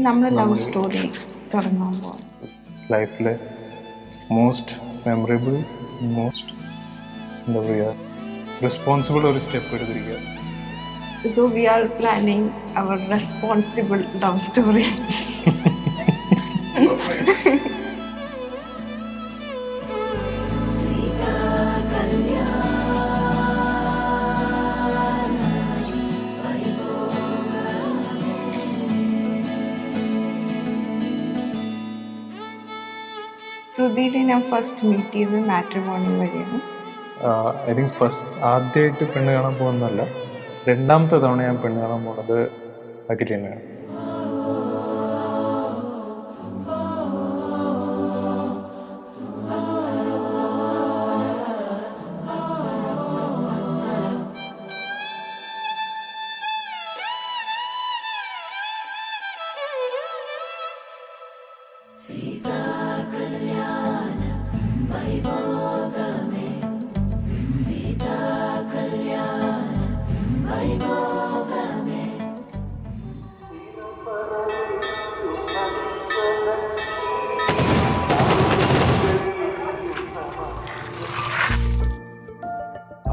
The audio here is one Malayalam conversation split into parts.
നമ്മൾ ലവ് സ്റ്റോറി തുടങ്ങാൻ പോകും. ലൈഫിലെ മോസ്റ്റ് മെമ്മറബിൾ, മോസ്റ്റ് എന്താ പറയുക, റെസ്പോൺസിബിൾ ഒരു സ്റ്റെപ്പ് എടുത്തിരിക്കുക. So we are planning our responsible love story. സുധീരെ ഞാൻ ഫസ്റ്റ് മീറ്റ് ചെയ്തത് മാട്രിമോണി വഴിയാണ്. ഐ തിങ്ക് ഫസ്റ്റ് ആദ്യമായിട്ട് പെണ്ണ് കാണാൻ പോകുന്നതല്ല, രണ്ടാമത്തെ തവണ ഞാൻ പെണ്ണ് കാണാൻ പോകുന്നത് അഖിൽ തന്നെയാണ്.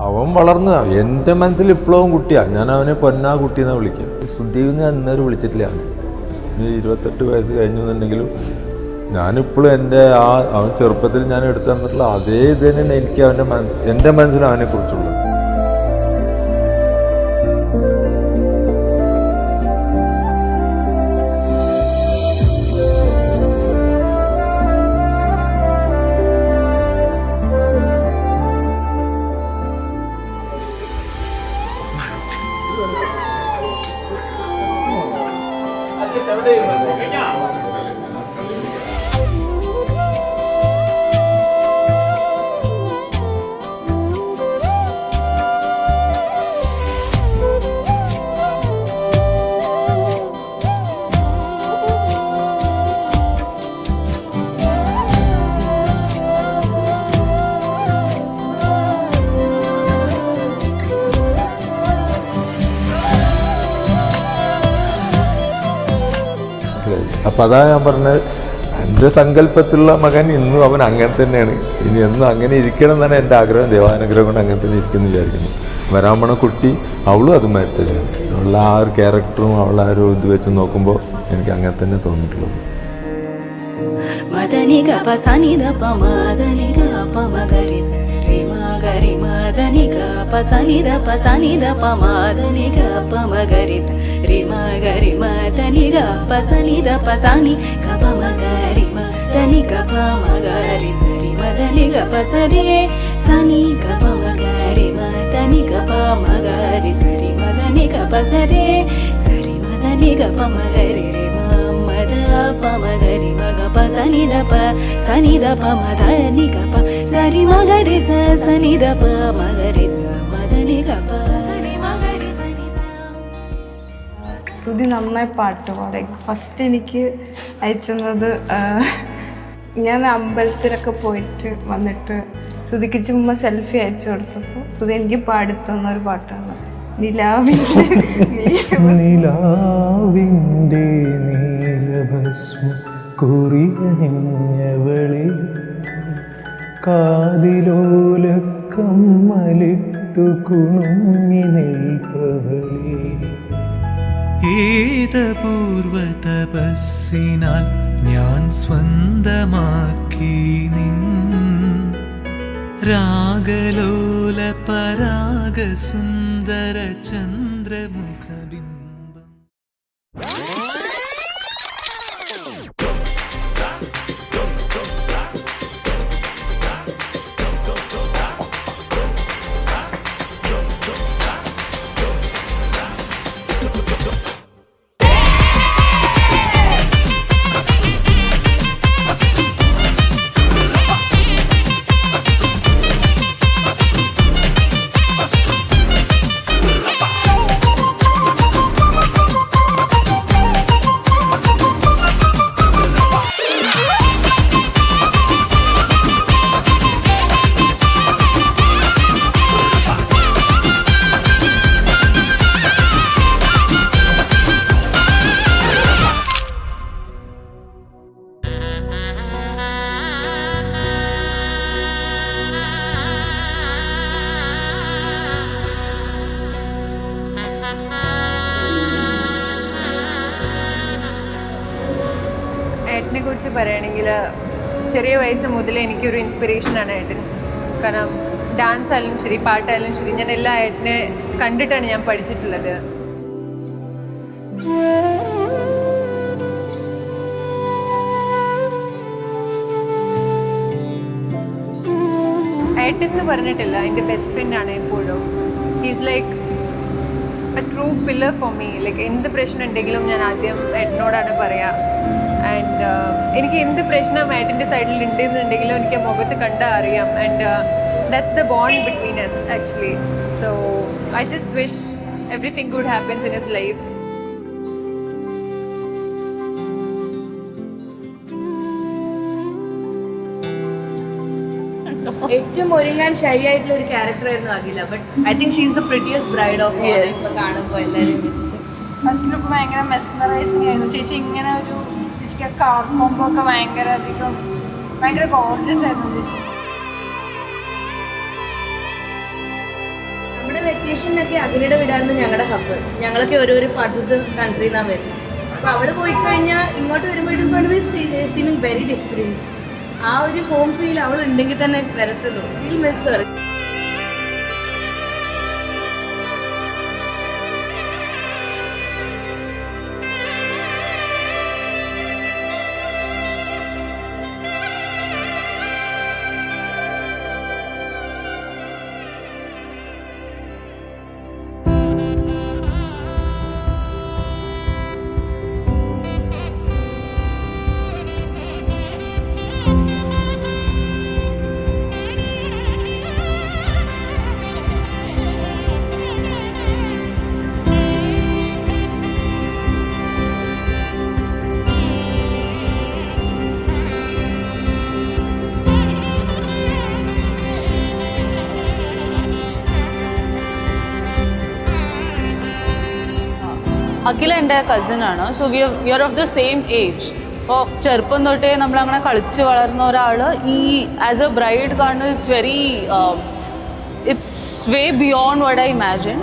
അവൻ വളർന്ന എൻ്റെ മനസ്സിൽ ഇപ്പോഴും കുട്ടിയാണ്. ഞാൻ അവനെ പൊന്നാ കുട്ടീന്നാണ് വിളിക്കുക. സുധീവ് ഞാൻ അന്നേരം വിളിച്ചിട്ടില്ല. 28 വയസ്സ് കഴിഞ്ഞെന്നുണ്ടെങ്കിലും ഞാനിപ്പോഴും എൻ്റെ അവൻ ചെറുപ്പത്തിൽ ഞാൻ എടുത്തു തന്നിട്ടുള്ള അതേ ഇത് തന്നെയാണ് എനിക്ക് എൻ്റെ മനസ്സിൽ അവനെക്കുറിച്ചുള്ളത്. അപ്പം അതാ ഞാൻ പറഞ്ഞത്, എൻ്റെ സങ്കല്പത്തിലുള്ള മകൻ ഇന്നും അവൻ അങ്ങനെ തന്നെയാണ്. ഇനി എന്നും അങ്ങനെ ഇരിക്കണം എന്നാണ് എൻ്റെ ആഗ്രഹം. ദൈവാനുഗ്രഹം കൊണ്ട് അങ്ങനെ തന്നെ ഇരിക്കുന്നു വിചാരിക്കുന്നു. വരാൻ പോണ കുട്ടി അവളും അതുമാതിരി തന്നെയാണ്. അവളുടെ ആ ഒരു ക്യാരക്ടറും അവളുടെ ആ ഒരു ഇത് വെച്ച് നോക്കുമ്പോൾ എനിക്ക് അങ്ങനെ തന്നെ തോന്നിയിട്ടുള്ളത്. സുധി നന്നായി പാട്ട് പാടി. ഫസ്റ്റ് എനിക്ക് അയച്ചത് ഞാൻ അമ്പലത്തിലൊക്കെ പോയിട്ട് വന്നിട്ട് സുധിക്ക് ചുമ്മാ സെൽഫി അയച്ചു കൊടുത്തപ്പോൾ സുധി എനിക്ക് പാടിത്തന്നൊരു പാട്ടാണ് നിലാവിൻ്റെ നീലഭസ്മ കുറിയണിഞ്ഞവളെ കാതിലോല കമ്മലിട്ടു കുണുങ്ങി നിൽപ്പവളെ ഏതപൂർവ തപസ്സിനാൽ ഞാൻ സ്വന്തമാക്കി നിൻ രാഗലോല പരാഗ സുന്ദര ചന്ദ്രമുഖബിംബം. ഏട്ടനെ കുറിച്ച് പറയുകയാണെങ്കിൽ ചെറിയ വയസ്സ് മുതൽ എനിക്കൊരു ഇൻസ്പിറേഷനാണ് ഏട്ടൻ. കാരണം ഡാൻസ് ആയാലും ശരി, പാട്ടായാലും ശരി, ഞാൻ എല്ലാ ഏട്ടനെ കണ്ടിട്ടാണ് ഞാൻ പഠിച്ചിട്ടുള്ളത്. ഏട്ടൻ എന്ന് പറഞ്ഞിട്ടില്ല, എൻ്റെ ബെസ്റ്റ് ഫ്രണ്ടാണ് എപ്പോഴും. He's like A true pillar for me. Like എന്ത് പ്രശ്നം ഉണ്ടെങ്കിലും ഞാൻ ആദ്യം ഏട്ടനോടാണ് പറയുക. ആൻഡ് എനിക്ക് എന്ത് പ്രശ്നം ഏട്ടൻ്റെ സൈഡിൽ ഉണ്ടെന്നുണ്ടെങ്കിലും എനിക്ക് മുഖത്ത് കണ്ടാൽ അറിയാം. And that's the bond between us actually. So I just wish everything good happens in his life. ഏറ്റവും ഒരുങ്ങാൻ ഷൈ ആയിട്ടുള്ള ഒരു ക്യാരക്ടർ ആയിരുന്നു Akhila. But I think she is the prettiest bride of കാണുമ്പോൾ എല്ലാവരും ഫസ്റ്റ് ലുക്ക് ഭയങ്കര മെസ്മറൈസിങ് ആയിരുന്നു. ചേച്ചി ഇങ്ങനെ ഒരു ചേച്ചിക്ക് കാർ കോമ്പോ ഒക്കെ ഭയങ്കര ഗോർജിയസ് ആയിരുന്നു ചേച്ചി. നമ്മുടെ വെക്കേഷനിലൊക്കെ അഖിലയുടെ വീടായിരുന്നു ഞങ്ങളുടെ ഹബ്ബ്. ഞങ്ങളൊക്കെ ഓരോരോ പാർട്സ് ഓഫ് ദ കൺട്രിയിൽ നിന്നാണ് വരുന്നത്. അപ്പോൾ അവിടെ പോയി കഴിഞ്ഞാൽ ഇങ്ങോട്ട് വരുമ്പോഴും സീനിങ് വെരി ഡിഫറെൻറ്റ്. ആ ഒരു ഹോം ഫീൽ അവൾ ഉണ്ടെങ്കിൽ തന്നെ വരത്തുള്ളൂ. Feel miss her. അഖില എൻ്റെ കസിനാണ്. So we are of the same age. അപ്പോൾ ചെറുപ്പം തൊട്ടേ നമ്മളങ്ങനെ കളിച്ച് വളർന്ന ഒരാൾ ഈ ആസ് എ ബ്രൈഡ് കാണുന്നത് it's way beyond what I imagine.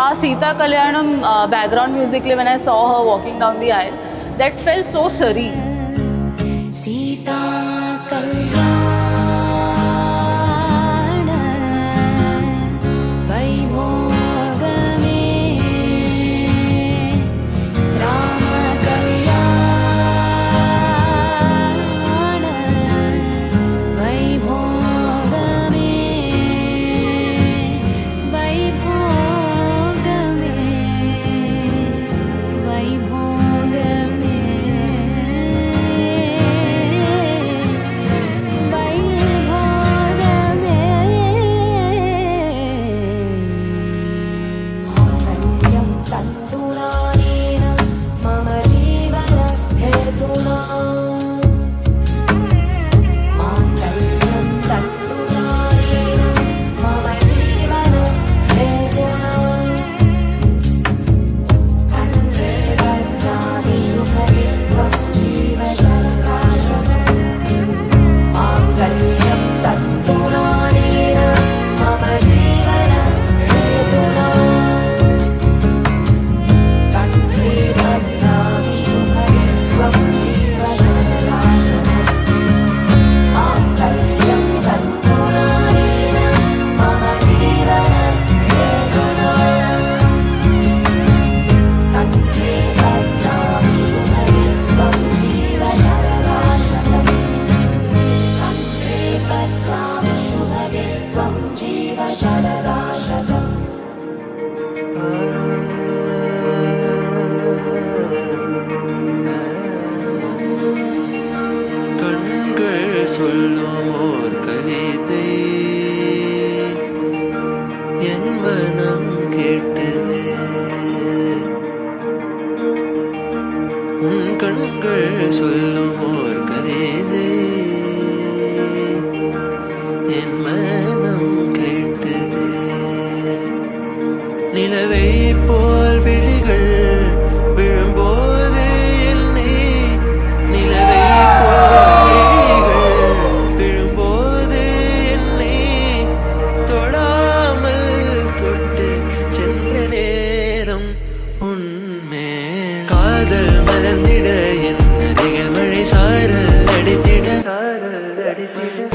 ആ സീതാ കല്യാണം ബാക്ക്ഗ്രൗണ്ട് മ്യൂസിക്കിൽ when I saw her walking down the aisle, that felt so serene. Seetha சொல்லும் ஓர் கவிதை என் மனம் கேட்டது. உன் கண்கள் சொல்லும் ஓர் கவிதை என் மனம் கேட்டது. நிலவை போல் விழிகள் விழும்போது என்னை நிலவை தொடாமல் தொட்டு சென்ற நேரம் காதல் மலர்ந்திட என் அருகில் மழை சாரல் அடித்திட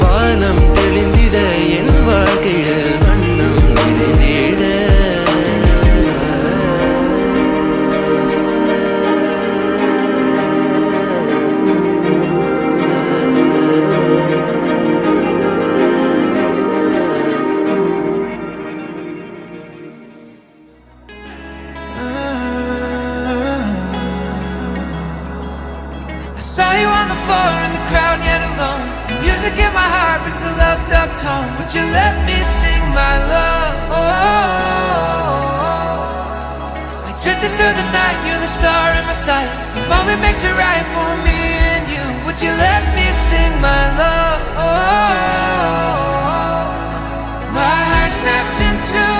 வானம் தெளிந்திட என் வாழ்க்கையில் வண்ணம் நிறைந்திட Saw you on the floor in the crowd yet alone. The music in my heart brings a loved up tone. Would you let me sing my love? I drifted through the night, you're the star in my sight. The moment makes it right for me and you. Would you let me sing my love? My heart snaps in two,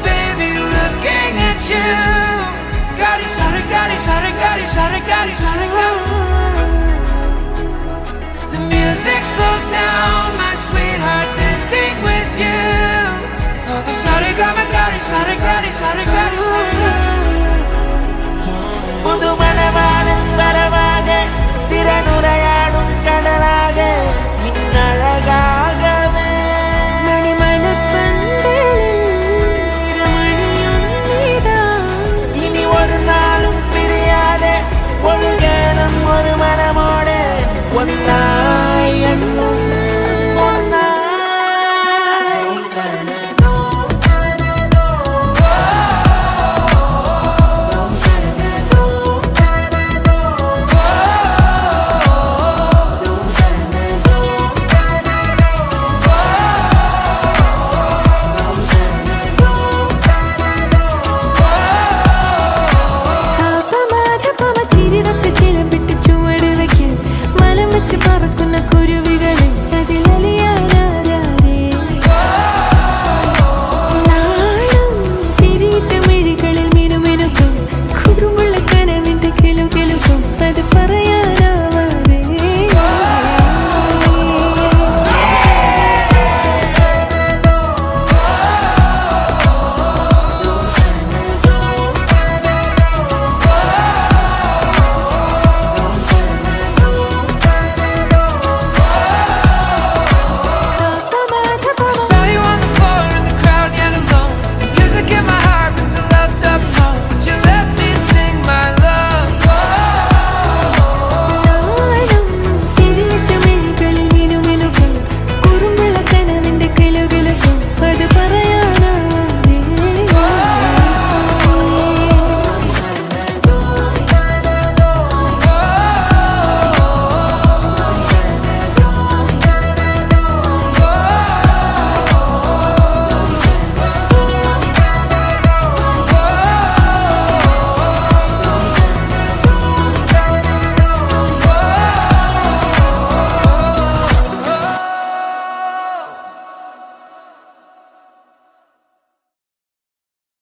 baby, looking at you. Gadi, sorry, gadi, sorry, gadi, sorry, gadi, sorry, gadi. Music slows down, my sweetheart, dancing with you. Oh, the sorry, gadi, gadi, sorry, gadi, sorry, gadi, sorry, gadi. புது மனவாளன் வரவாக திறனுரையாடும் கடலாக மின்னழகாகவே இனி ஒரு நாளும் பிரியாதே ஒழுகணும் ஒரு மனமோடு ஒன்னாய் என்னும்